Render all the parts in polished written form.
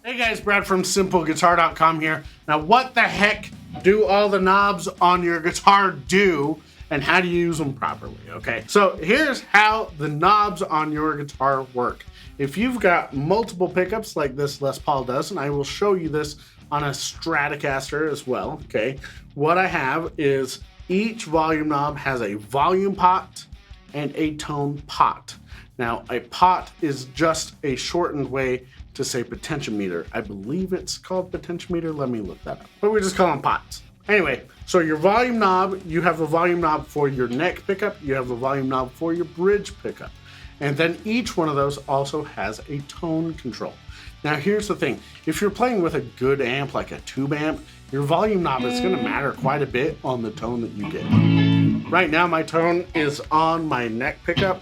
Hey guys, Brad from SimpleGuitar.com here. Now what the heck do all the knobs on your guitar do, and how do you use them properly, okay? So here's how the knobs on your guitar work. If you've got multiple pickups like this Les Paul does, and I will show you this on a Stratocaster as well, okay? What I have is each volume knob has a volume pot and a tone pot. Now a pot is just a shortened way to say potentiometer. I believe it's called potentiometer. Let me look that up. But we just call them pots. Anyway, so your volume knob, you have a volume knob for your neck pickup, you have a volume knob for your bridge pickup. And then each one of those also has a tone control. Now here's the thing, if you're playing with a good amp like a tube amp, your volume knob is gonna matter quite a bit on the tone that you get. Right now my tone is on my neck pickup.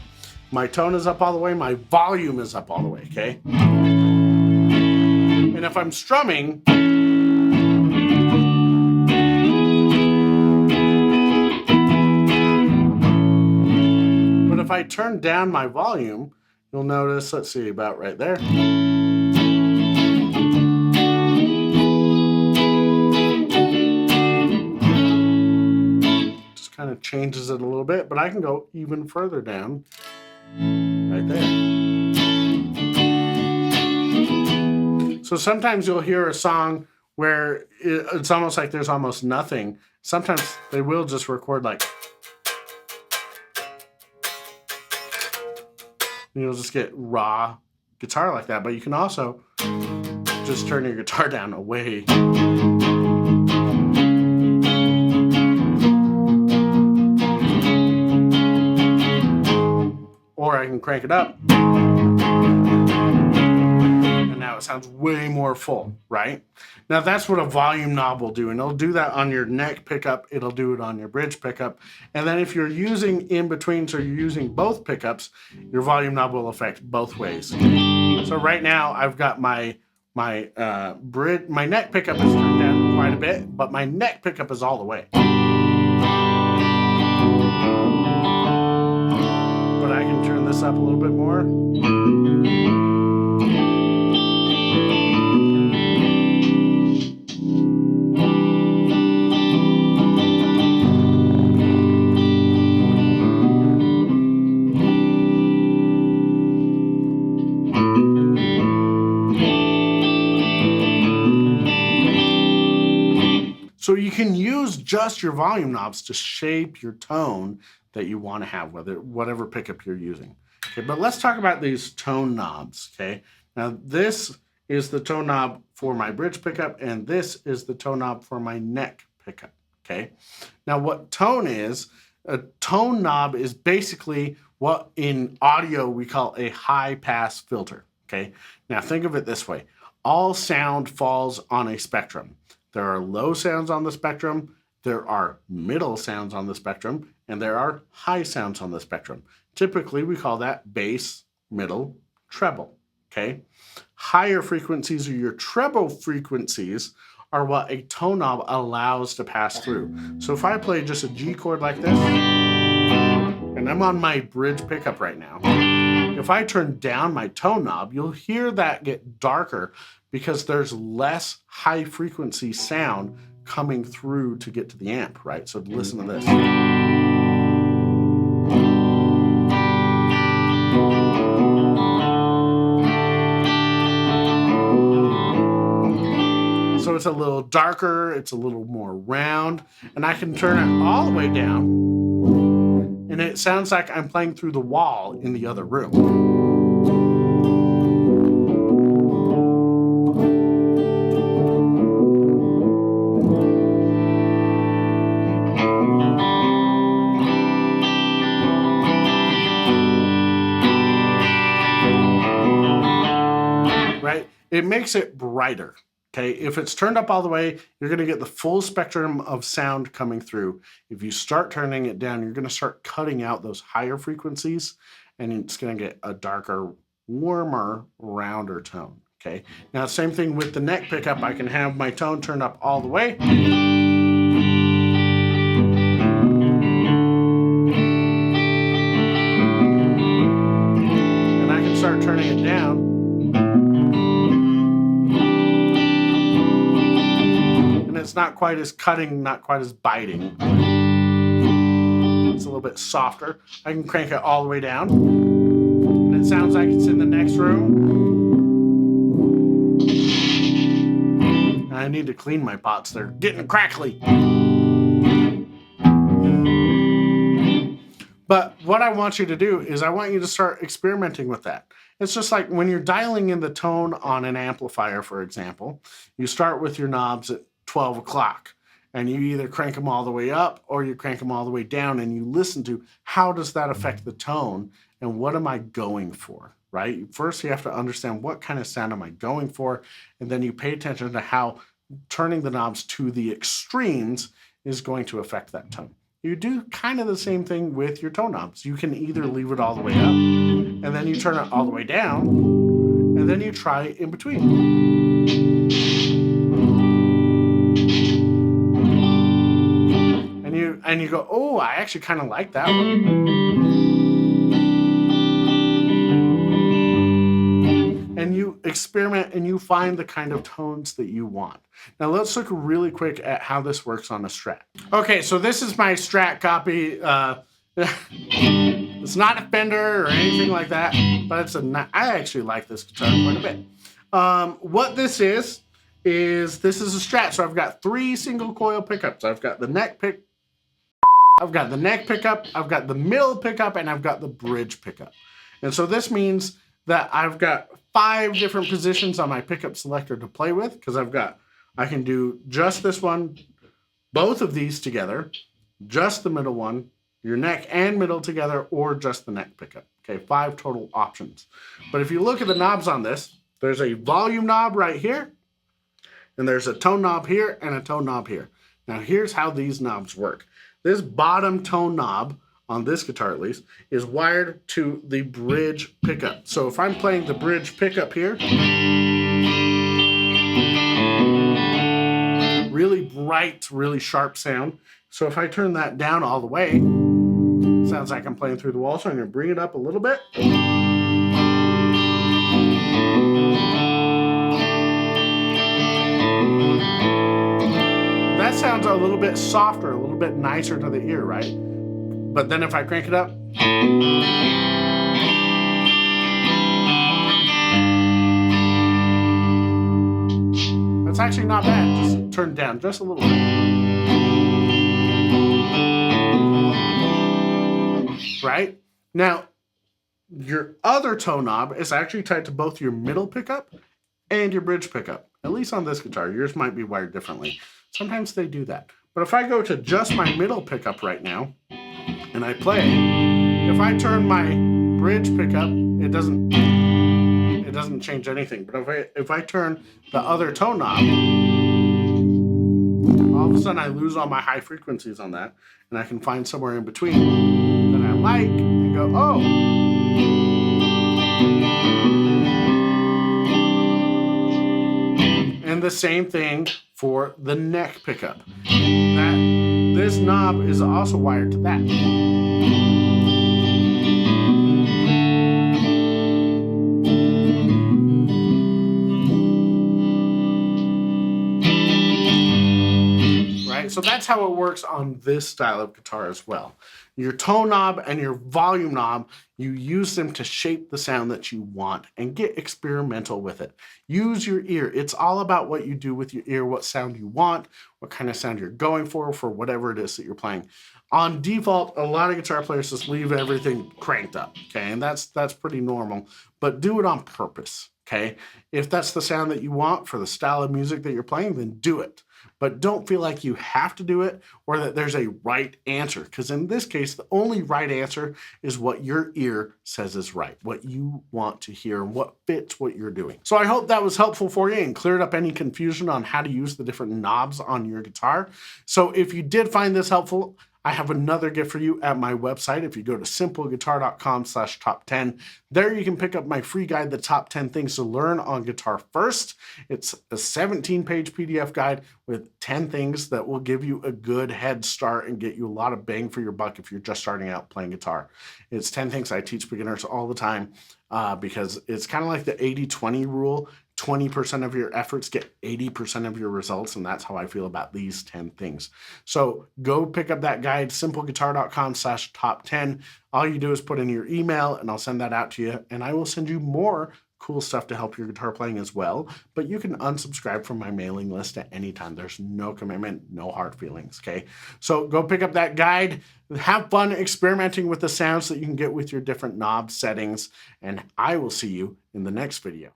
My tone is up all the way, my volume is up all the way, okay? And if I'm strumming, but if I turn down my volume, you'll notice, let's see, about right there. Just kind of changes it a little bit, but I can go even further down right there. So sometimes you'll hear a song where it's almost like there's almost nothing. Sometimes they will just record like, you'll just get raw guitar like that, but you can also just turn your guitar down away. Or I can crank it up. It sounds way more full, right? Now that's what a volume knob will do, and it'll do that on your neck pickup, it'll do it on your bridge pickup, and then if you're using in between, so you're using both pickups, your volume knob will affect both ways. So right now I've got my neck pickup is turned down quite a bit, but my neck pickup is all the way. But I can turn this up a little bit more. So you can use just your volume knobs to shape your tone that you want to have, whatever pickup you're using. Okay, but let's talk about these tone knobs, okay? Now this is the tone knob for my bridge pickup, and this is the tone knob for my neck pickup, okay? Now what tone is, a tone knob is basically what in audio we call a high pass filter, okay? Now think of it this way, all sound falls on a spectrum. There are low sounds on the spectrum, there are middle sounds on the spectrum, and there are high sounds on the spectrum. Typically, we call that bass, middle, treble, okay? Higher frequencies, or your treble frequencies, are what a tone knob allows to pass through. So if I play just a G chord like this, and I'm on my bridge pickup right now, if I turn down my tone knob, you'll hear that get darker because there's less high frequency sound coming through to get to the amp, right? So listen to this. So it's a little darker, it's a little more round, and I can turn it all the way down, and it sounds like I'm playing through the wall in the other room. Right? It makes it brighter. Okay, if it's turned up all the way, you're going to get the full spectrum of sound coming through. If you start turning it down, you're going to start cutting out those higher frequencies, and it's going to get a darker, warmer, rounder tone. Okay, now same thing with the neck pickup. I can have my tone turned up all the way. And I can start turning it down. It's not quite as cutting, not quite as biting. It's a little bit softer. I can crank it all the way down. And it sounds like it's in the next room. I need to clean my pots. They're getting crackly. But what I want you to do is I want you to start experimenting with that. It's just like when you're dialing in the tone on an amplifier, for example, you start with your knobs at 12 o'clock and you either crank them all the way up or you crank them all the way down and you listen to how does that affect the tone and what am I going for, right? First, you have to understand what kind of sound am I going for, and then you pay attention to how turning the knobs to the extremes is going to affect that tone. You do kind of the same thing with your tone knobs. You can either leave it all the way up, and then you turn it all the way down, and then you try in between. And you go, oh, I actually kind of like that one. And you experiment and you find the kind of tones that you want. Now let's look really quick at how this works on a Strat. Okay, so this is my Strat copy. It's not a Fender or anything like that, but I actually like this guitar quite a bit. What this is this is a Strat. So I've got 3 single coil pickups. I've got the neck pickup, I've got the middle pickup, and I've got the bridge pickup. And so this means that I've got 5 different positions on my pickup selector to play with, because I can do just this one, both of these together, just the middle one, your neck and middle together, or just the neck pickup. Okay, 5 total options. But if you look at the knobs on this, there's a volume knob right here, and there's a tone knob here and a tone knob here. Now here's how these knobs work. This bottom tone knob, on this guitar at least, is wired to the bridge pickup. So if I'm playing the bridge pickup here, really bright, really sharp sound. So if I turn that down all the way, sounds like I'm playing through the wall. So I'm going to bring it up a little bit. That sounds a little bit softer, a little bit nicer to the ear, right? But then if I crank it up, that's actually not bad. Just turn it down just a little bit. Right? Now, your other tone knob is actually tied to both your middle pickup and your bridge pickup. At least on this guitar. Yours might be wired differently. Sometimes they do that. But if I go to just my middle pickup right now, and I play, if I turn my bridge pickup, it doesn't change anything. But if I turn the other tone knob, all of a sudden I lose all my high frequencies on that, and I can find somewhere in between that I like and go, oh. And the same thing for the neck pickup. This knob is also wired to that. Right? So that's how it works on this style of guitar as well. Your tone knob and your volume knob, you use them to shape the sound that you want and get experimental with it. Use your ear. It's all about what you do with your ear, what sound you want, what kind of sound you're going for whatever it is that you're playing. On default, a lot of guitar players just leave everything cranked up, okay? And that's pretty normal, but do it on purpose, okay? If that's the sound that you want for the style of music that you're playing, then do it. But don't feel like you have to do it or that there's a right answer. Because in this case, the only right answer is what your ear says is right, what you want to hear, and what fits what you're doing. So I hope that was helpful for you and cleared up any confusion on how to use the different knobs on your guitar. So if you did find this helpful, I have another gift for you at my website. If you go to simpleguitar.com/top10, there you can pick up my free guide, The Top 10 Things to Learn on Guitar First. It's a 17-page PDF guide with 10 things that will give you a good head start and get you a lot of bang for your buck if you're just starting out playing guitar. It's 10 things I teach beginners all the time because it's kind of like the 80-20 rule. 20% of your efforts get 80% of your results, and that's how I feel about these 10 things. So go pick up that guide, simpleguitar.com/top10. All you do is put in your email, and I'll send that out to you, and I will send you more cool stuff to help your guitar playing as well. But you can unsubscribe from my mailing list at any time. There's no commitment, no hard feelings, okay? So go pick up that guide. Have fun experimenting with the sounds that you can get with your different knob settings, and I will see you in the next video.